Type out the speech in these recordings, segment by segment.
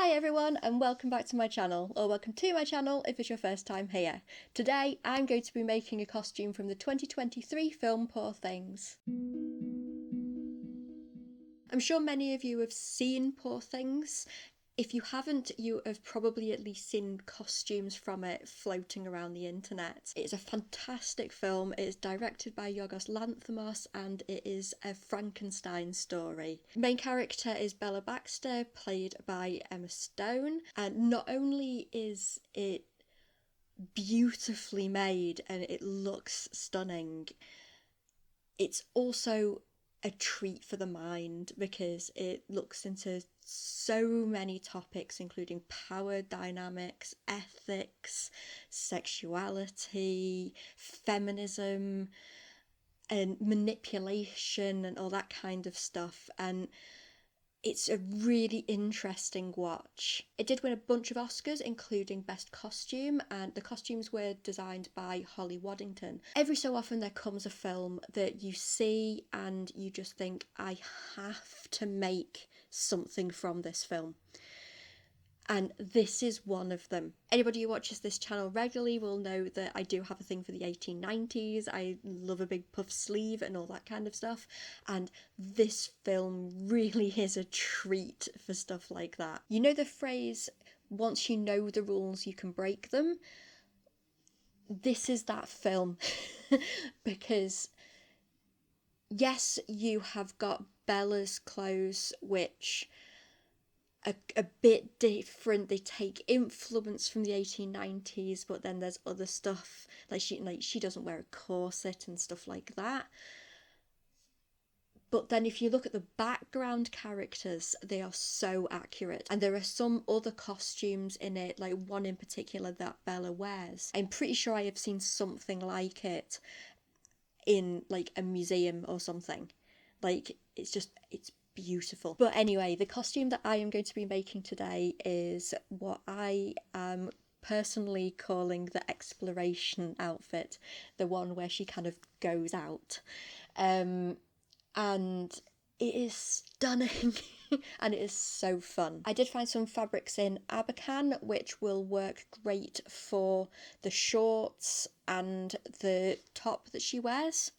Hi everyone and welcome back to my channel, or welcome to my channel if it's your first time here. Today I'm going to be making a costume from the 2023 film Poor Things. I'm sure many of you have seen Poor Things. If you haven't, you have probably at least seen costumes from it floating around the internet. It's a fantastic film. It's directed by Yorgos Lanthimos and it is a Frankenstein story. The main character is Bella Baxter, played by Emma Stone, and not only is it beautifully made and it looks stunning, it's also a treat for the mind because it looks into so many topics, including power dynamics, ethics, sexuality, feminism, and manipulation, and all that kind of stuff. And it's a really interesting watch. It did win a bunch of Oscars, including Best Costume, and the costumes were designed by Holly Waddington. Every so often there comes a film that you see and you just think, I have to make something from this film. And this is one of them. Anybody who watches this channel regularly will know that I do have a thing for the 1890s. I love a big puff sleeve and all that kind of stuff. And this film really is a treat for stuff like that. You know the phrase, once you know the rules, you can break them? This is that film. Because yes, you have got Bella's clothes, which a bit different. They take influence from the 1890s, but then there's other stuff like she doesn't wear a corset and stuff like that. But then if you look at the background characters, they are so accurate. And there are some other costumes in it, like one in particular that Bella wears. I'm pretty sure I have seen something like it in like a museum or something. Like it's beautiful. But anyway, the costume that I am going to be making today is what I am personally calling the exploration outfit, the one where she kind of goes out. And it is stunning and it is so fun. I did find some fabrics in Abercan which will work great for the shorts and the top that she wears.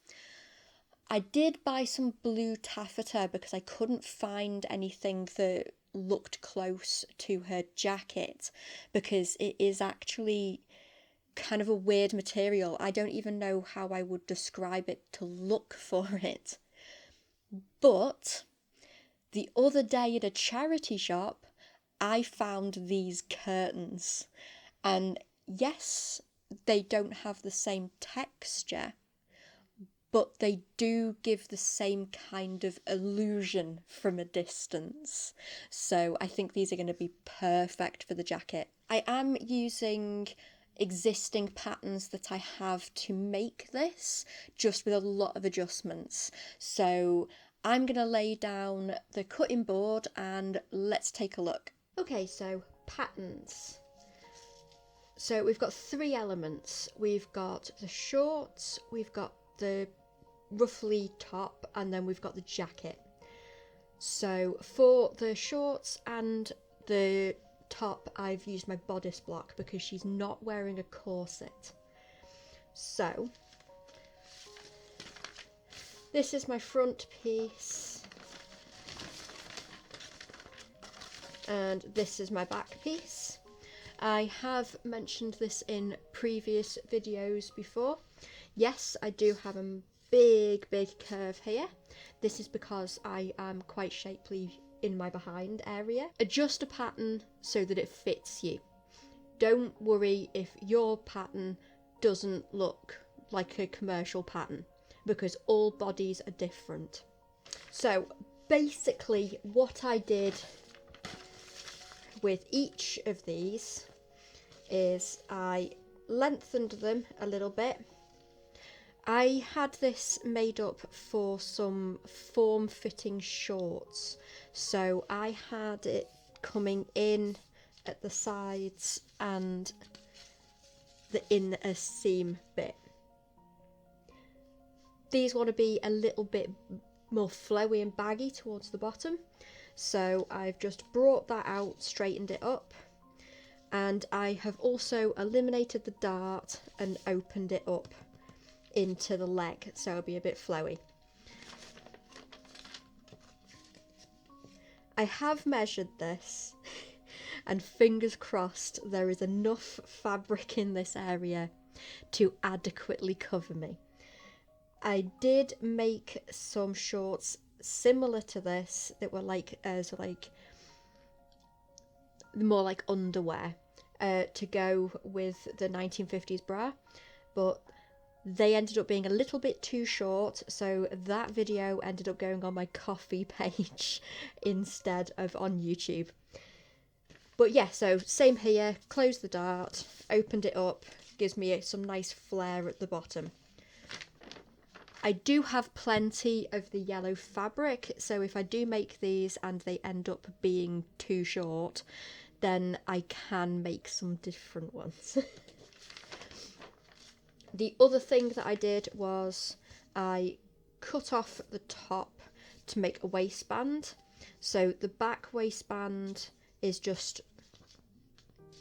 I did buy some blue taffeta because I couldn't find anything that looked close to her jacket, because it is actually kind of a weird material. I don't even know how I would describe it to look for it. But the other day at a charity shop, I found these curtains. And yes, they don't have the same texture, but they do give the same kind of illusion from a distance. So I think these are going to be perfect for the jacket. I am using existing patterns that I have to make this, just with a lot of adjustments. So I'm going to lay down the cutting board and let's take a look. Okay, so patterns. So we've got three elements. We've got the shorts, we've got the ruffly top, and then we've got the jacket. So for the shorts and the top, I've used my bodice block because she's not wearing a corset. So this is my front piece and this is my back piece. I have mentioned this in previous videos before. Yes, I do have a big curve here. This is because I am quite shapely in my behind area. Adjust a pattern so that it fits you. Don't worry if your pattern doesn't look like a commercial pattern, because all bodies are different. So basically what I did with each of these is I lengthened them a little bit. I had this made up for some form-fitting shorts, so I had it coming in at the sides and the inner seam bit. These want to be a little bit more flowy and baggy towards the bottom, So I've just brought that out, straightened it up, and I have also eliminated the dart and opened it up into the leg, so it'll be a bit flowy. I have measured this, and fingers crossed there is enough fabric in this area to adequately cover me. I did make some shorts similar to this that were more like underwear to go with the 1950s bra, but they ended up being a little bit too short, so that video ended up going on my Ko-fi page instead of on YouTube. But yeah, so same here, close the dart, opened it up, gives me some nice flare at the bottom. I do have plenty of the yellow fabric, so if I do make these and they end up being too short, then I can make some different ones. The other thing that I did was I cut off the top to make a waistband. So the back waistband is just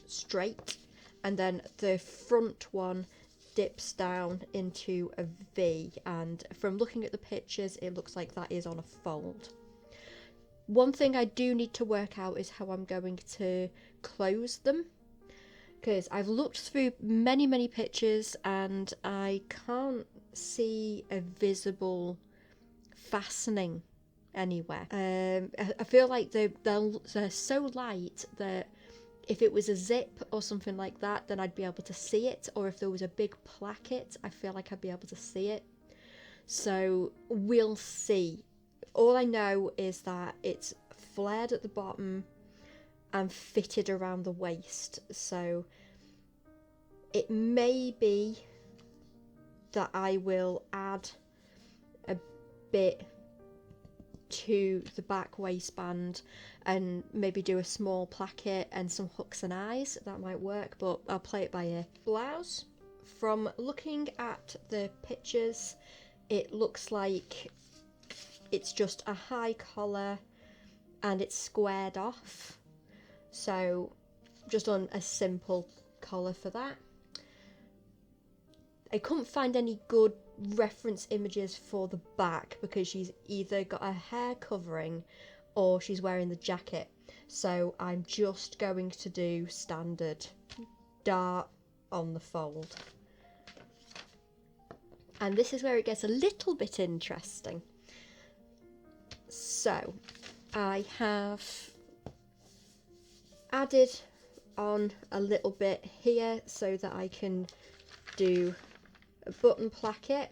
straight, and then the front one dips down into a V, and from looking at the pictures it looks like that is on a fold. One thing I do need to work out is how I'm going to close them, because I've looked through many pictures and I can't see a visible fastening anywhere. I feel like they're so light that if it was a zip or something like that, then I'd be able to see it, or if there was a big placket, I feel like I'd be able to see it. So we'll see. All I know is that it's flared at the bottom and fitted around the waist, so it may be that I will add a bit to the back waistband and maybe do a small placket and some hooks and eyes. That might work, but I'll play it by ear. Blouse, from looking at the pictures, it looks like it's just a high collar and it's squared off, so just on a simple collar for that. I couldn't find any good reference images for the back because she's either got her hair covering or she's wearing the jacket, so I'm just going to do standard dart on the fold. And this is where it gets a little bit interesting. So I have added on a little bit here so that I can do a button placket.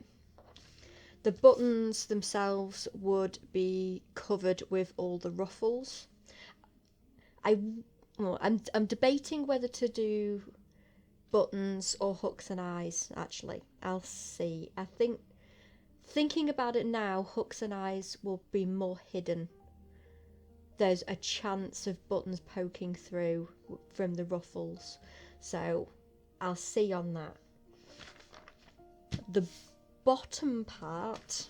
The buttons themselves would be covered with all the ruffles. I'm debating whether to do buttons or hooks and eyes, actually. I'll see. I think, thinking about it now, hooks and eyes will be more hidden. There's a chance of buttons poking through from the ruffles, so I'll see on that. The bottom part,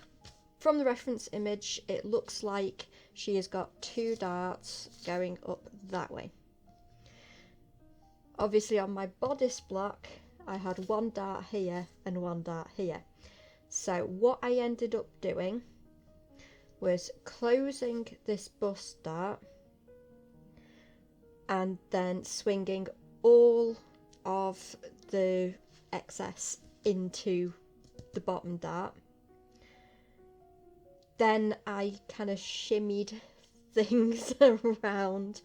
from the reference image, it looks like she has got two darts going up that way. Obviously on my bodice block I had one dart here and one dart here, so what I ended up doing was closing this bust dart and then swinging all of the excess into the bottom dart. Then I kind of shimmied things around.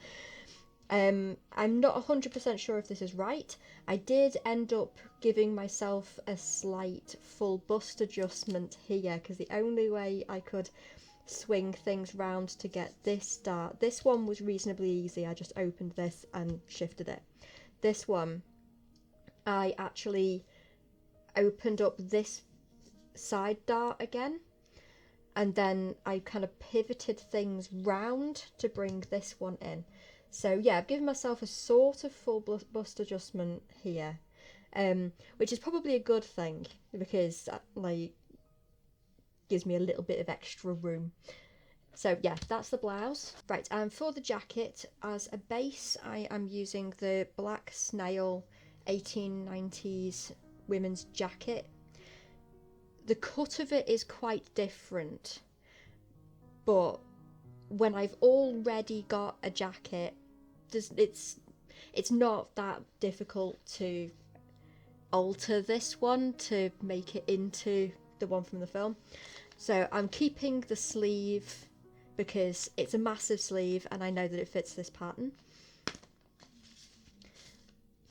I'm not 100% sure if this is right. I did end up giving myself a slight full bust adjustment here, because the only way I could swing things round to get this dart, this one was reasonably easy, I just opened this and shifted it. This one, I actually opened up this side dart again, and then I kind of pivoted things round to bring this one in. So yeah, I've given myself a sort of full bust adjustment here, which is probably a good thing, because that, like, gives me a little bit of extra room. So yeah, that's the blouse. Right, and for the jacket, as a base, I am using the black snail 1890s women's jacket. The cut of it is quite different, but when I've already got a jacket, it's not that difficult to alter this one to make it into the one from the film. So I'm keeping the sleeve because it's a massive sleeve and I know that it fits this pattern.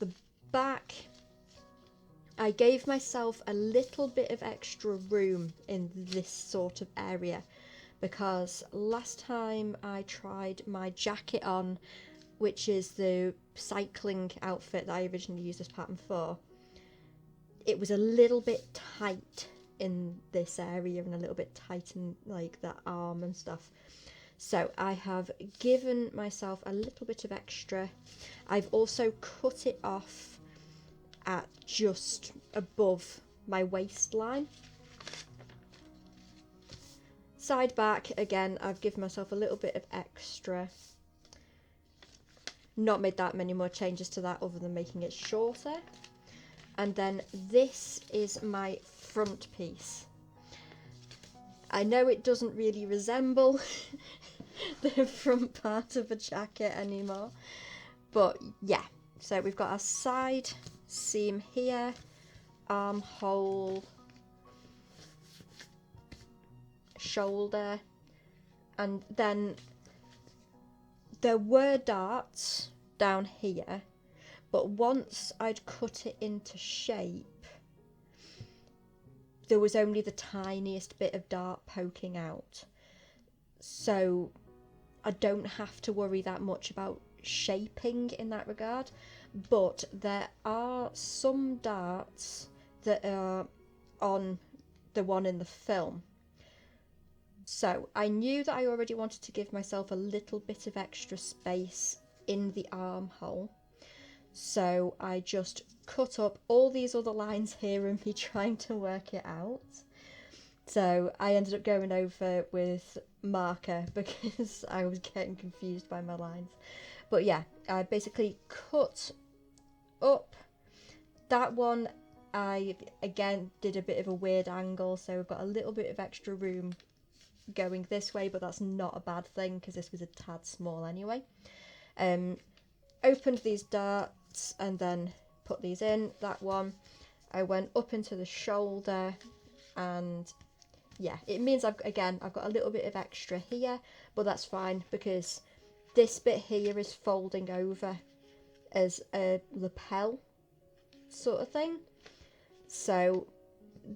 The back, I gave myself a little bit of extra room in this sort of area because last time I tried my jacket on, which is the cycling outfit that I originally used this pattern for, it was a little bit tight in this area and a little bit tight in like that arm and stuff. So I have given myself a little bit of extra. I've also cut it off at just above my waistline. Side back, again, I've given myself a little bit of extra. Not made that many more changes to that other than making it shorter. And then this is my front piece. I know it doesn't really resemble the front part of a jacket anymore, but yeah. So we've got our side seam here, armhole, shoulder, and then there were darts down here, but once I'd cut it into shape, there was only the tiniest bit of dart poking out. So I don't have to worry that much about shaping in that regard. But there are some darts that are on the one in the film. So I knew that I already wanted to give myself a little bit of extra space in the armhole. So I just cut up all these other lines here and me trying to work it out. So I ended up going over with marker because I was getting confused by my lines. But yeah, I basically cut up that one. I again did a bit of a weird angle, so I've got a little bit of extra room going this way, but that's not a bad thing because this was a tad small anyway. Opened these darts and then put these in. That one I went up into the shoulder, and yeah, it means I've got a little bit of extra here, but that's fine because this bit here is folding over as a lapel sort of thing, so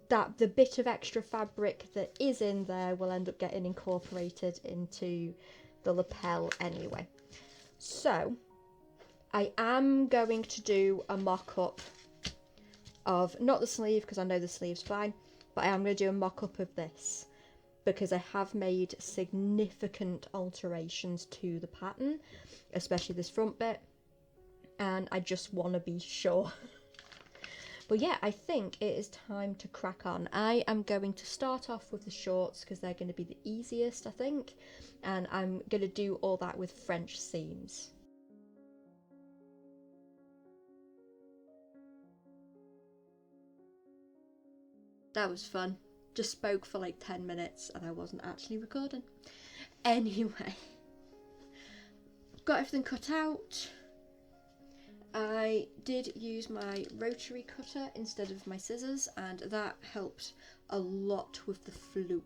that the bit of extra fabric that is in there will end up getting incorporated into the lapel anyway. So I am going to do a mock-up of, not the sleeve because I know the sleeve's fine, but I am going to do a mock-up of this because I have made significant alterations to the pattern, especially this front bit, and I just want to be sure. But yeah, I think it is time to crack on. I am going to start off with the shorts because they're going to be the easiest, I think, and I'm going to do all that with French seams. That was fun. Just spoke for like 10 minutes and I wasn't actually recording. Anyway, got everything cut out. I did use my rotary cutter instead of my scissors, and that helped a lot with the floop.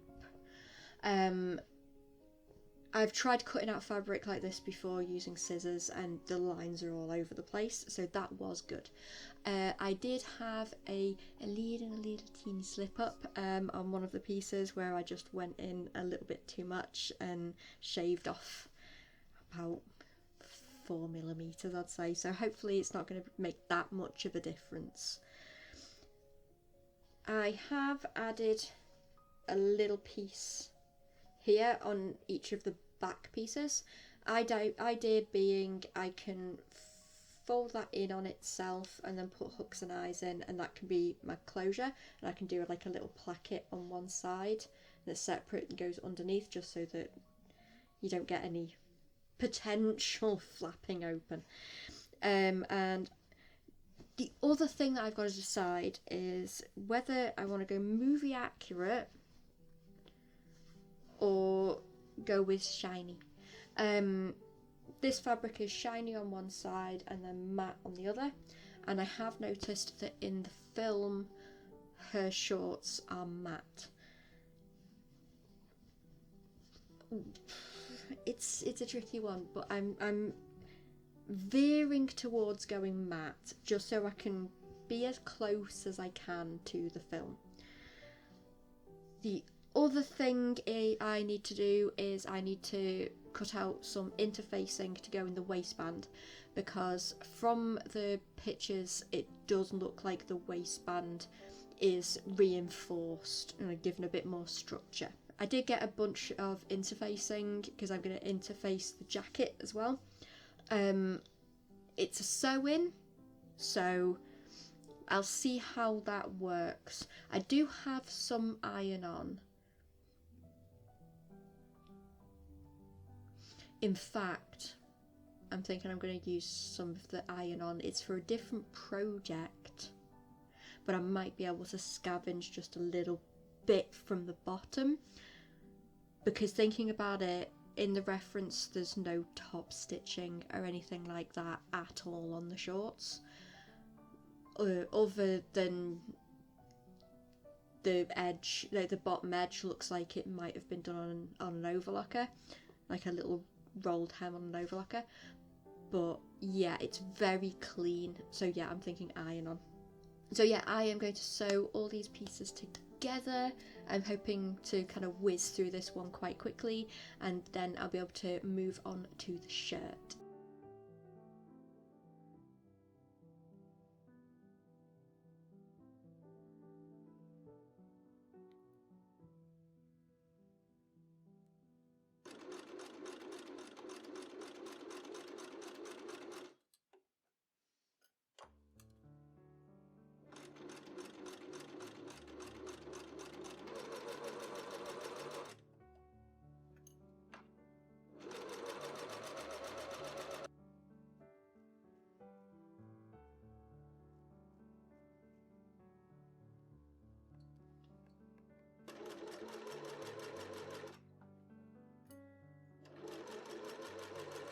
I've tried cutting out fabric like this before using scissors and the lines are all over the place, so that was good. I did have a little teeny slip up on one of the pieces where I just went in a little bit too much and shaved off about 4mm, I'd say, so hopefully it's not going to make that much of a difference. I have added a little piece here on each of the back pieces. Idea being I can fold that in on itself and then put hooks and eyes in, and that can be my closure, and I can do like a little placket on one side that's separate and goes underneath just so that you don't get any potential flapping open. And the other thing that I've got to decide is whether I want to go movie accurate or go with shiny. This fabric is shiny on one side and then matte on the other, and I have noticed that in the film her shorts are matte. It's a tricky one, but I'm veering towards going matte just so I can be as close as I can to the film. The other thing I need to do is I need to cut out some interfacing to go in the waistband, because from the pictures it does look like the waistband is reinforced and given a bit more structure. I did get a bunch of interfacing because I'm going to interface the jacket as well. It's a sew-in, so I'll see how that works. I do have some iron-on. In fact, I'm thinking I'm going to use some of the iron-on. It's for a different project, but I might be able to scavenge just a little bit from the bottom, because thinking about it, in the reference there's no top stitching or anything like that at all on the shorts, other than the edge, the bottom edge looks like it might have been done on an overlocker, like a little rolled hem on an overlocker. But yeah, it's very clean, so yeah, I'm thinking iron on. So yeah, I am going to sew all these pieces together. I'm hoping to kind of whiz through this one quite quickly, and then I'll be able to move on to the shirt.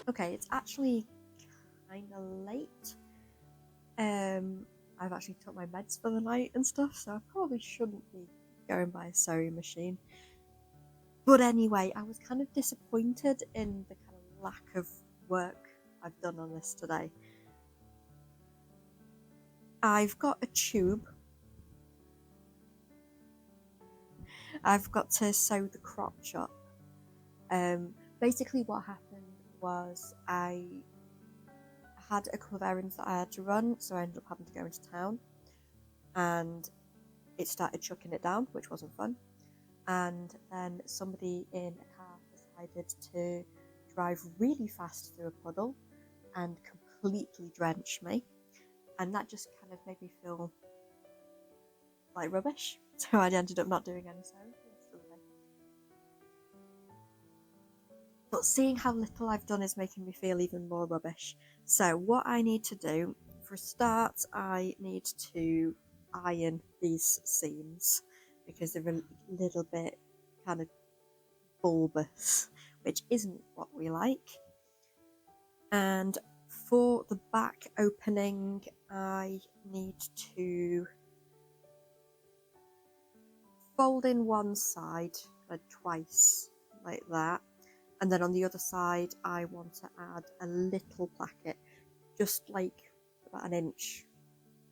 Okay, it's actually kind of late. I've actually took my meds for the night and stuff, so I probably shouldn't be going by a sewing machine. But anyway, I was kind of disappointed in the kind of lack of work I've done on this today. I've got a tube. I've got to sew the crotch up. Basically what happened was I had a couple of errands that I had to run, so I ended up having to go into town, and it started chucking it down, which wasn't fun. And then somebody in a car decided to drive really fast through a puddle and completely drench me, and that just kind of made me feel like rubbish, so I ended up not doing any sewing for the rest of the day. But seeing how little I've done is making me feel even more rubbish. So what I need to do, for a start, I need to iron these seams because they're a little bit kind of bulbous, which isn't what we like. And for the back opening, I need to fold in one side twice, like that. And then on the other side, I want to add a little placket, just like about an inch,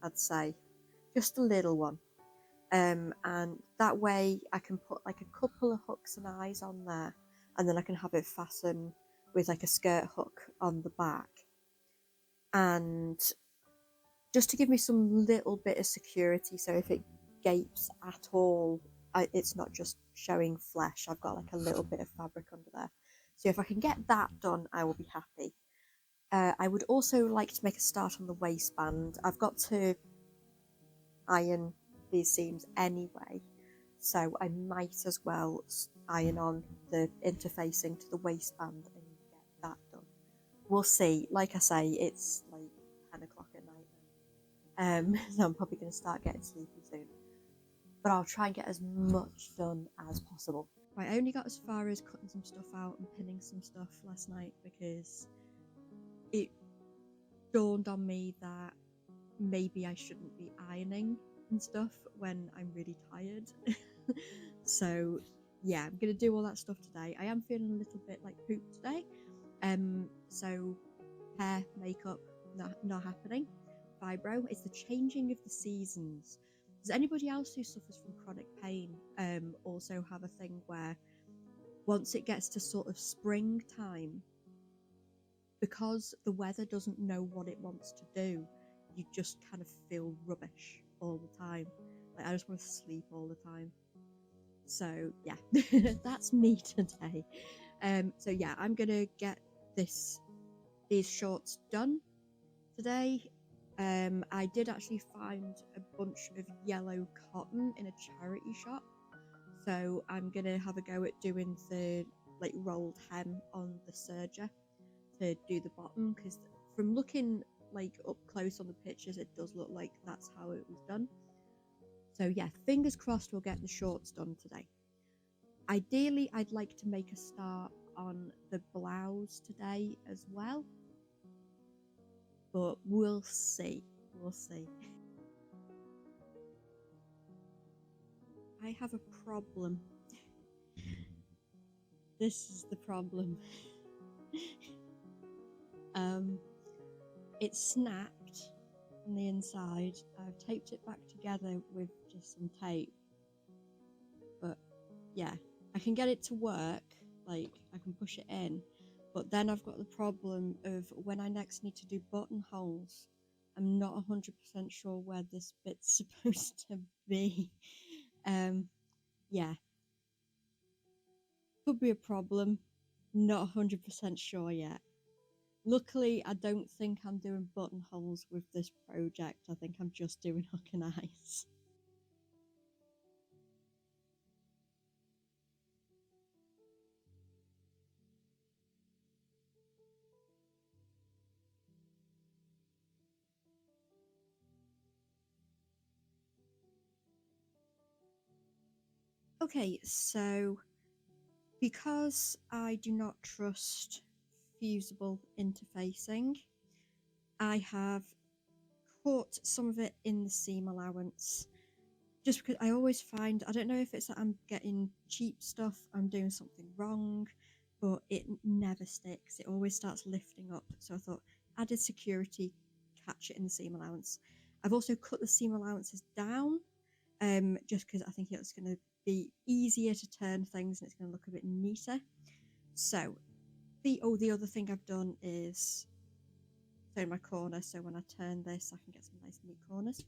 I'd say, just a little one. And that way I can put like a couple of hooks and eyes on there, and then I can have it fasten with like a skirt hook on the back. And just to give me some little bit of security, so if it gapes at all, it's not just showing flesh. I've got like a little bit of fabric under there. So if I can get that done, I will be happy. I would also like to make a start on the waistband. I've got to iron these seams anyway, so I might as well iron on the interfacing to the waistband and get that done. We'll see. Like I say, it's like 10 o'clock at night now. So I'm probably going to start getting sleepy soon. But I'll try and get as much done as possible. Right, I only got as far as cutting some stuff out and pinning some stuff last night because it dawned on me that maybe I shouldn't be ironing and stuff when I'm really tired. So yeah, I'm gonna do all that stuff today. I am feeling a little bit like poop today. So hair, makeup, not happening. Fibro, it's the changing of the seasons. Does anybody else who suffers from chronic pain also have a thing where once it gets to sort of springtime, because the weather doesn't know what it wants to do, you just kind of feel rubbish all the time. Like I just want to sleep all the time. So yeah, that's me today. So yeah, I'm gonna get these shorts done today. I did actually find a bunch of yellow cotton in a charity shop, so I'm gonna have a go at doing the like rolled hem on the serger to do the bottom, because from looking like up close on the pictures, it does look like that's how it was done. So yeah, fingers crossed we'll get the shorts done today. Ideally, I'd like to make a start on the blouse today as well, but we'll see. We'll see. I have a problem. This is the problem. It snapped on the inside. I've taped it back together with just some tape, but yeah, I can get it to work, like I can push it in, but then I've got the problem of when I next need to do buttonholes, I'm not 100% sure where this bit's supposed to be. Yeah, could be a problem, not 100% sure yet. Luckily, I don't think I'm doing buttonholes with this project. I think I'm just doing hook and eyes. Okay, so because I do not trust fusible interfacing, I have caught some of it in the seam allowance. Just because I always find, I don't know if it's that I'm getting cheap stuff, I'm doing something wrong, but it never sticks. It always starts lifting up. So I thought, added security, catch it in the seam allowance. I've also cut the seam allowances down, just because I think it's going to be easier to turn things and it's going to look a bit neater. So the other thing I've done is turn my corner, so when I turn this I can get some nice neat corners.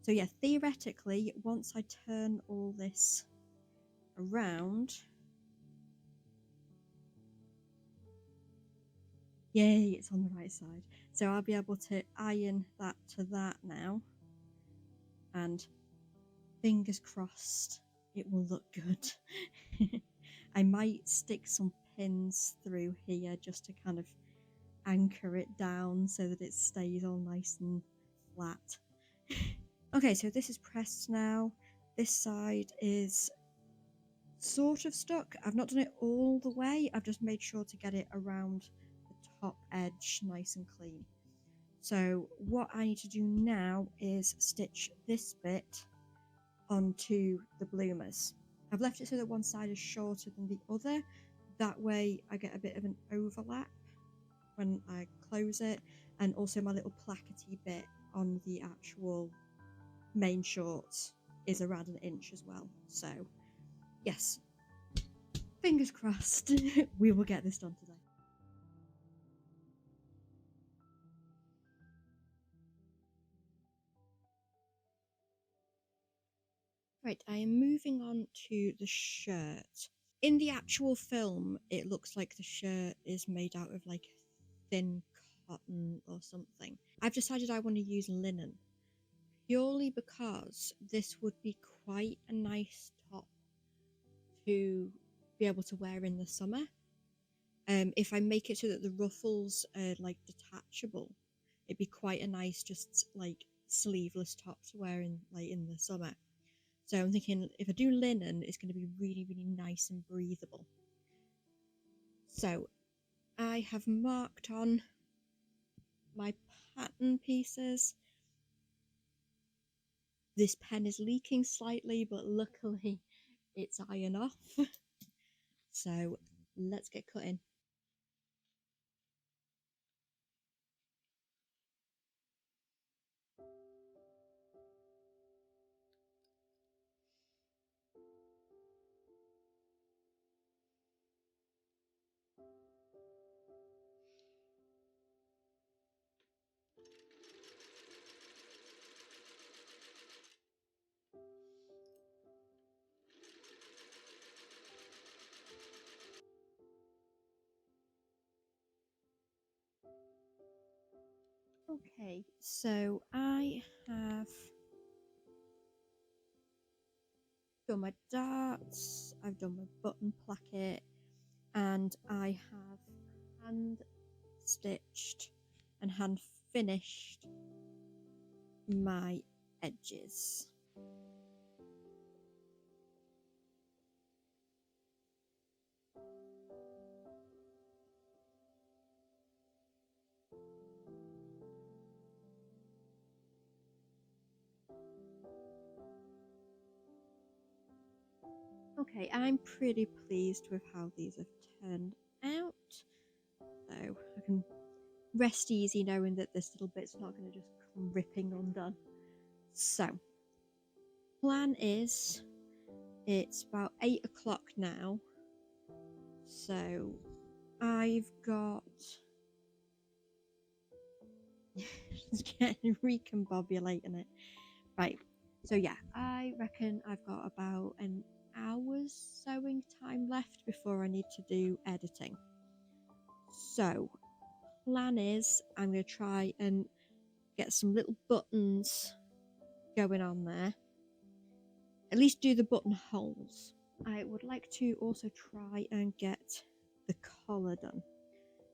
So yeah, theoretically, once I turn all this around, yay, it's on the right side. So I'll be able to iron that to that now, and fingers crossed it will look good. I might stick some pins through here just to kind of anchor it down so that it stays all nice and flat. Okay, so this is pressed now. This side is sort of stuck. I've not done it all the way. I've just made sure to get it around the top edge nice and clean. So what I need to do now is stitch this bit onto the bloomers. I've left it so that one side is shorter than the other. That way I get a bit of an overlap when I close it, and also my little plackety bit on the actual main shorts is around 1 inch as well. So yes, fingers crossed we will get this done today. Right, I am moving on to the shirt. In the actual film, it looks like the shirt is made out of like thin cotton or something. I've decided I want to use linen purely because this would be quite a nice top to be able to wear in the summer. If I make it so that the ruffles are like detachable, it'd be quite a nice just like sleeveless top to wear in the summer. So I'm thinking if I do linen, it's going to be really, really nice and breathable. So I have marked on my pattern pieces. This pen is leaking slightly, but luckily it's iron off. So let's get cutting. Okay, so I have done my darts, I've done my button placket, and I have hand stitched and hand finished my edges. Okay, I'm pretty pleased with how these have turned out. So I can rest easy knowing that this little bit's not going to just come ripping undone. So, plan is it's about 8 o'clock now. So I've got it's getting recombobulating it. Right. So yeah, I reckon I've got about an hour's sewing time left before I need to do editing. So plan is I'm going to try and get some little buttons going on there. At least do the buttonholes. I would like to also try and get the collar done.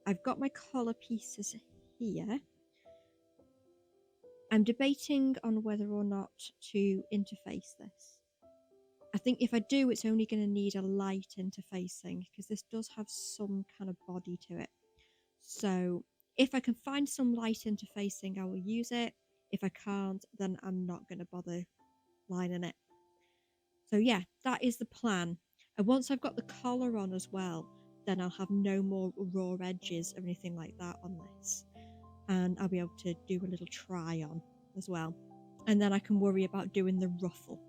I've got my collar pieces here. I'm debating on whether or not to interface this. I think if I do, it's only going to need a light interfacing because this does have some kind of body to it. So if I can find some light interfacing, I will use it. If I can't, then I'm not going to bother lining it. So yeah, that is the plan. And once I've got the collar on as well, then I'll have no more raw edges or anything like that on this. And I'll be able to do a little try on as well. And then I can worry about doing the ruffle.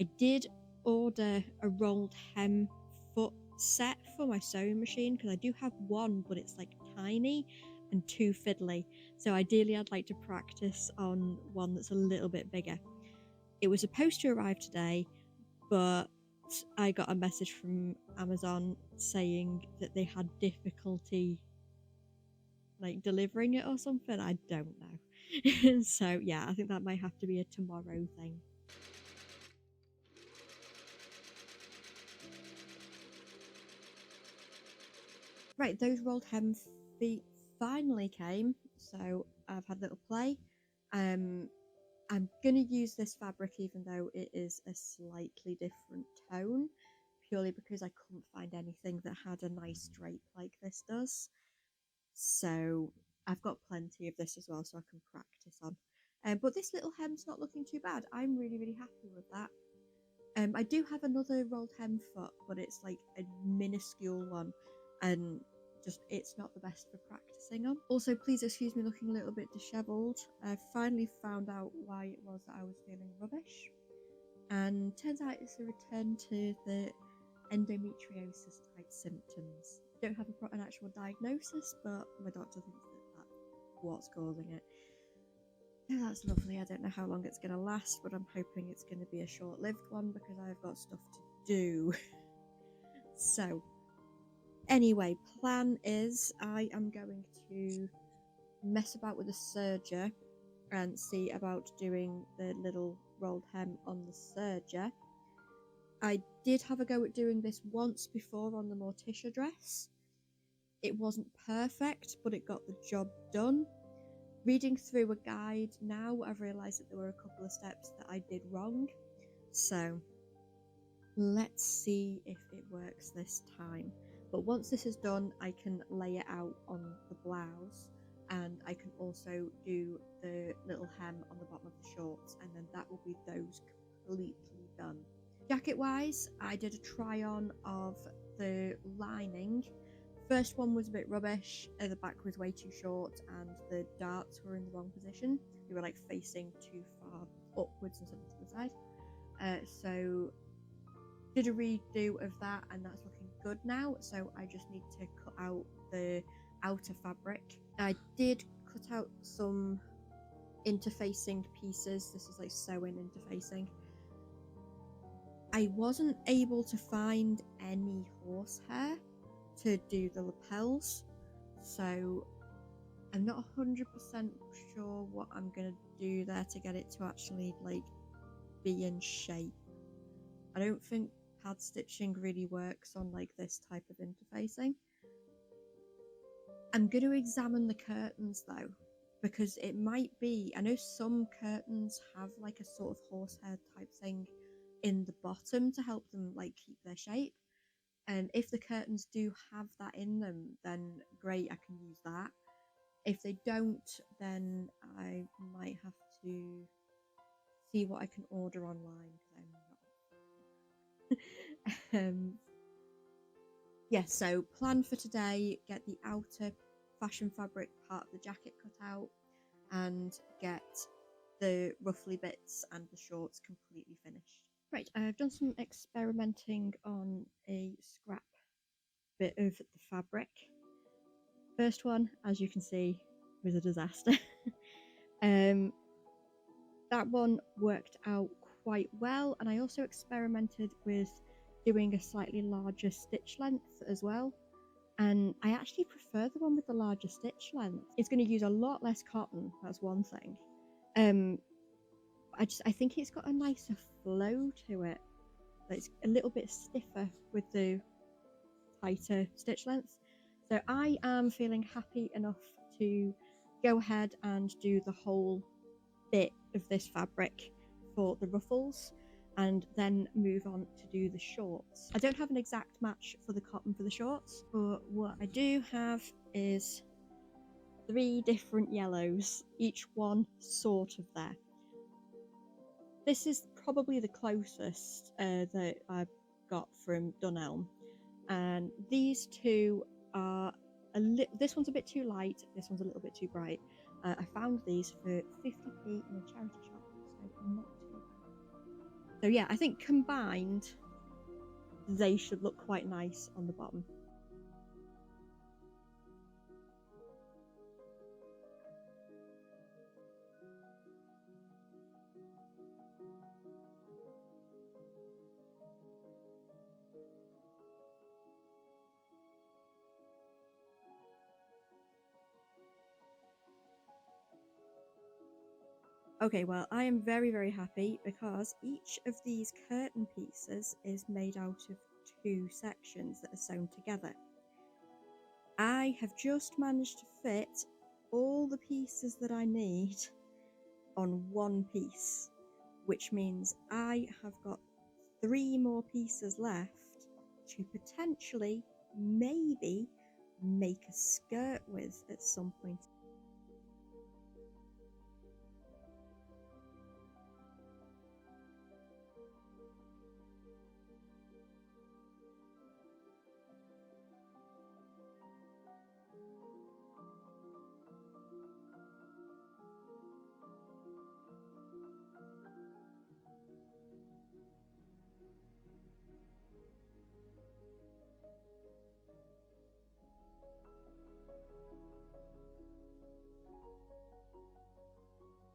I did order a rolled hem foot set for my sewing machine because I do have one, but it's like tiny and too fiddly. So ideally I'd like to practice on one that's a little bit bigger. It was supposed to arrive today, but I got a message from Amazon saying that they had difficulty like delivering it or something. I don't know. So yeah, I think that might have to be a tomorrow thing. Right, those rolled hem feet finally came, so I've had a little play. I'm gonna use this fabric even though it is a slightly different tone, purely because I couldn't find anything that had a nice drape like this does. So I've got plenty of this as well, so I can practice on. But this little hem's not looking too bad. I'm really, really happy with that. I do have another rolled hem foot, but it's like a minuscule one, and just it's not the best for practicing on. Also, please excuse me looking a little bit dishevelled. I finally found out why it was that I was feeling rubbish, and turns out it's a return to the endometriosis type symptoms. Don't have an actual diagnosis, but my doctor thinks that that's what's causing it. Oh, that's lovely. I don't know how long it's going to last, but I'm hoping it's going to be a short-lived one because I've got stuff to do. So, anyway, plan is I am going to mess about with the serger and see about doing the little rolled hem on the serger. I did have a go at doing this once before on the Morticia dress. It wasn't perfect, but it got the job done. Reading through a guide now, I've realised that there were a couple of steps that I did wrong. So let's see if it works this time. But once this is done, I can lay it out on the blouse, and I can also do the little hem on the bottom of the shorts, and then that will be those completely done. Jacket wise, I did a try on of the lining. First one was a bit rubbish, the back was way too short and the darts were in the wrong position. They were like facing too far upwards instead of to the side. So did a redo of that, and that's looking good now. So I just need to cut out the outer fabric. I did cut out some interfacing pieces. This is like sewing interfacing. I wasn't able to find any horsehair to do the lapels, so I'm not 100% sure what I'm gonna do there to get it to actually like be in shape. I don't think pad stitching really works on like this type of interfacing. I'm going to examine the curtains though, because it might be, I know some curtains have like a sort of horsehair type thing in the bottom to help them like keep their shape, and if the curtains do have that in them, then great, I can use that. If they don't, then I might have to see what I can order online, because I'm not yeah, so plan for today, get the outer fashion fabric part of the jacket cut out and get the ruffly bits and the shorts completely finished. Right, I've done some experimenting on a scrap bit of the fabric. First one, as you can see, was a disaster. That one worked out quite well, and I also experimented with doing a slightly larger stitch length as well, and I actually prefer the one with the larger stitch length. It's going to use a lot less cotton, that's one thing. I think it's got a nicer flow to it. It's a little bit stiffer with the tighter stitch length. So I am feeling happy enough to go ahead and do the whole bit of this fabric for the ruffles and then move on to do the shorts. I don't have an exact match for the cotton for the shorts, but what I do have is 3 different yellows, each one sort of there. This is probably the closest that I've got from Dunelm, and these two are this one's a bit too light, this one's a little bit too bright. I found these for 50p in a charity shop, so not too bad. So yeah, I think combined they should look quite nice on the bottom. Okay, well, I am very, very happy because each of these curtain pieces is made out of 2 sections that are sewn together. I have just managed to fit all the pieces that I need on one piece, which means I have got 3 more pieces left to potentially, maybe, make a skirt with at some point.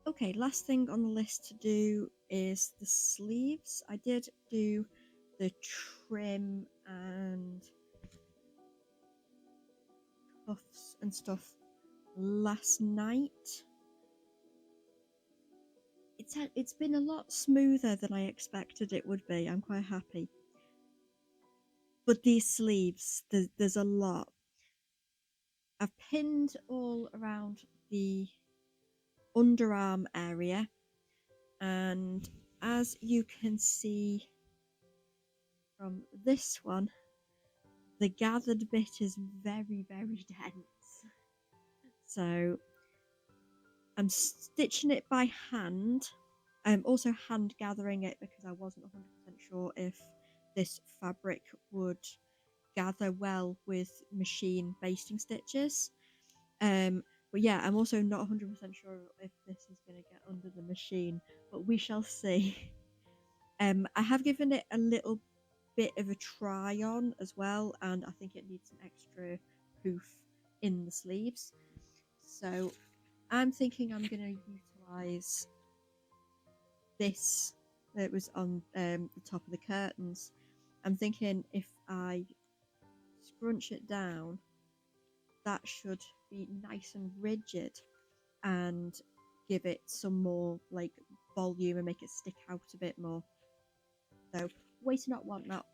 Okay, last thing on the list to do is the sleeves. I did do the trim and cuffs and stuff last night. It's been a lot smoother than I expected it would be. I'm quite happy. But these sleeves, there's a lot. I've pinned all around the underarm area, and as you can see from this one, the gathered bit is very, very dense. So I'm stitching it by hand. I'm also hand gathering it because I wasn't 100% sure if this fabric would gather well with machine basting stitches. But yeah, I'm also not 100% sure if this is going to get under the machine, but we shall see. I have given it a little bit of a try on as well, and I think it needs some extra poof in the sleeves. So I'm thinking I'm going to utilize this that was on the top of the curtains. I'm thinking if I scrunch it down, that should be nice and rigid and give it some more like volume and make it stick out a bit more. So way to not want that.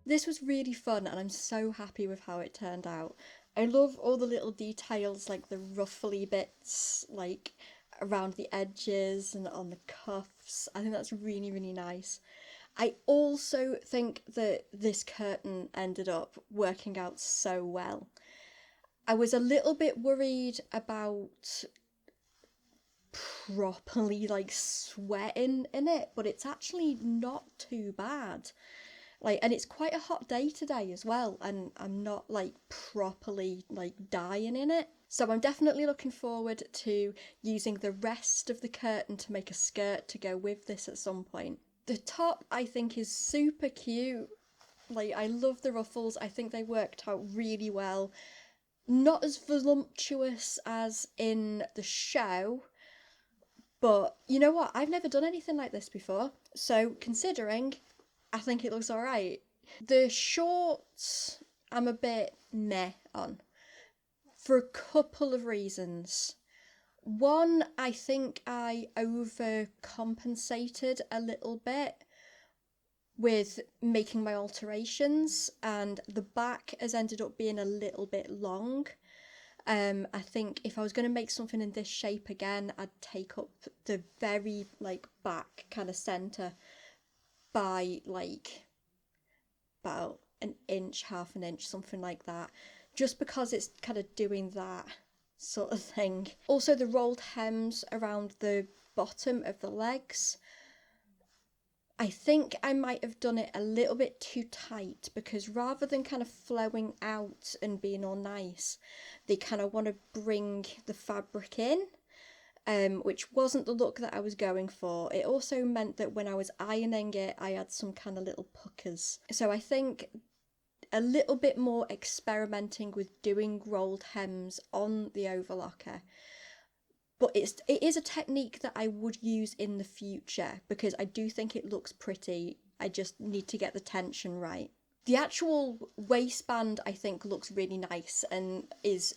This was really fun and I'm so happy with how it turned out. I love all the little details like the ruffly bits like around the edges and on the cuffs. I think that's really, really nice. I also think that this curtain ended up working out so well. I was a little bit worried about properly like sweating in it, but it's actually not too bad. Like, and it's quite a hot day today as well, and I'm not like properly like dying in it. So I'm definitely looking forward to using the rest of the curtain to make a skirt to go with this at some point. The top I think is super cute. Like, I love the ruffles. I think they worked out really well. Not as voluptuous as in the show, but you know what? I've never done anything like this before. So considering, I think it looks alright. The shorts, I'm a bit meh on for a couple of reasons. One, I think I overcompensated a little bit with making my alterations, and the back has ended up being a little bit long. I think if I was going to make something in this shape again, I'd take up the very like back kind of center by like about an inch, half an inch, something like that, just because it's kind of doing that sort of thing. Also, the rolled hems around the bottom of the legs. I think I might have done it a little bit too tight because rather than kind of flowing out and being all nice, they kind of want to bring the fabric in, which wasn't the look that I was going for. It also meant that when I was ironing it, I had some kind of little puckers. So I think a little bit more experimenting with doing rolled hems on the overlocker, but it is a technique that I would use in the future because I do think it looks pretty. I just need to get the tension right. The actual waistband I think looks really nice and is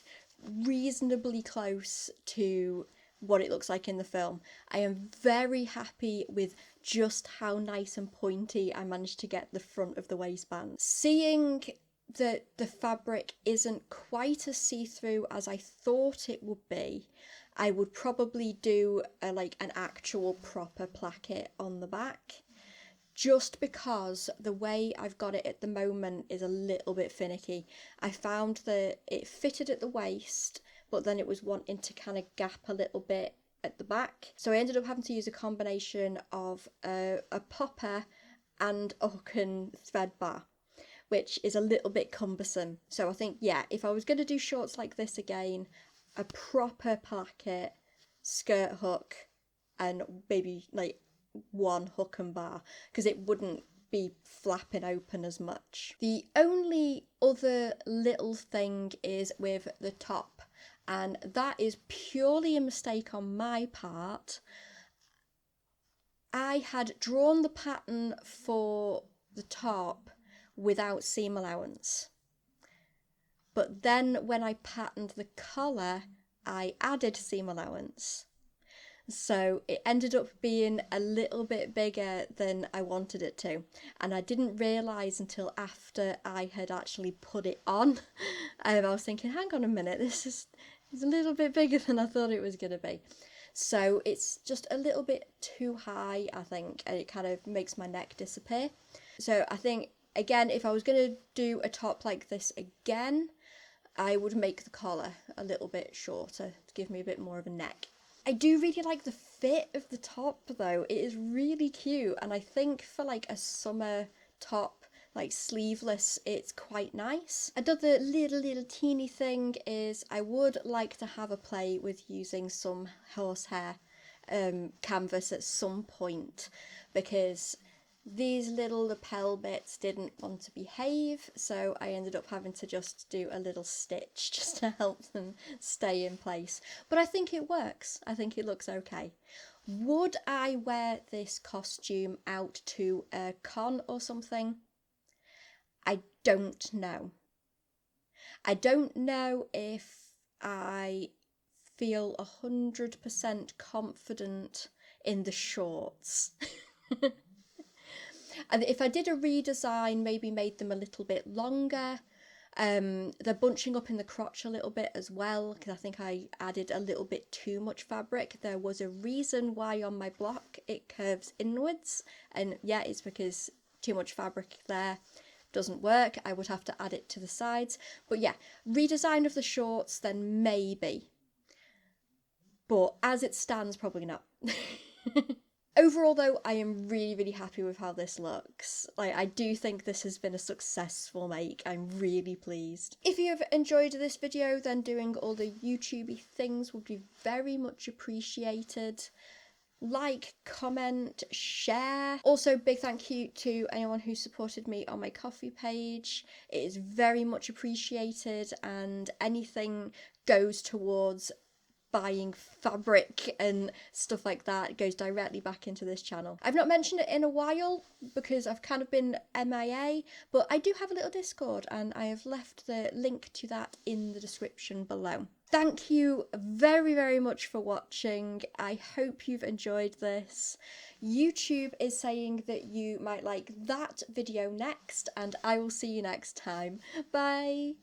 reasonably close to what it looks like in the film. I am very happy with just how nice and pointy I managed to get the front of the waistband. Seeing that the fabric isn't quite as see-through as I thought it would be, I would probably do like an actual proper placket on the back, just because the way I've got it at the moment is a little bit finicky. I found that it fitted at the waist, but then it was wanting to kind of gap a little bit at the back. So I ended up having to use a combination of a popper and a hook and thread bar, which is a little bit cumbersome. So I think, yeah, if I was going to do shorts like this again, a proper placket, skirt hook, and maybe like one hook and bar, because it wouldn't be flapping open as much. The only other little thing is with the top, and that is purely a mistake on my part. I had drawn the pattern for the top without seam allowance, but then when I patterned the collar, I added seam allowance. So it ended up being a little bit bigger than I wanted it to. And I didn't realise until after I had actually put it on. I was thinking, hang on a minute, this is a little bit bigger than I thought it was going to be. So it's just a little bit too high, I think, and it kind of makes my neck disappear. So I think, again, if I was going to do a top like this again, I would make the collar a little bit shorter to give me a bit more of a neck. I do really like the fit of the top though. It is really cute, and I think for like a summer top, like sleeveless, it's quite nice. Another little teeny thing is I would like to have a play with using some horsehair canvas at some point, because these little lapel bits didn't want to behave, so I ended up having to just do a little stitch just to help them stay in place. But I think it works. I think it looks okay. Would I wear this costume out to a con or something? I don't know. I don't know if I feel 100% confident in the shorts. And if I did a redesign, maybe made them a little bit longer, they're bunching up in the crotch a little bit as well, because I think I added a little bit too much fabric. There was a reason why on my block it curves inwards, and yeah, it's because too much fabric there doesn't work. I would have to add it to the sides. But yeah, redesign of the shorts, then maybe. But as it stands, probably not. Overall though, I am really happy with how this looks. Like, I do think this has been a successful make. I'm really pleased. If you have enjoyed this video, then doing all the YouTubey things would be very much appreciated. Like, comment, share. Also, big thank you to anyone who supported me on my Ko-fi page. It is very much appreciated, and anything goes towards buying fabric and stuff like that goes directly back into this channel. I've not mentioned it in a while because I've kind of been MIA, but I do have a little Discord, and I have left the link to that in the description below. Thank you very much for watching. I hope you've enjoyed this. YouTube is saying that you might like that video next, and I will see you next time. Bye!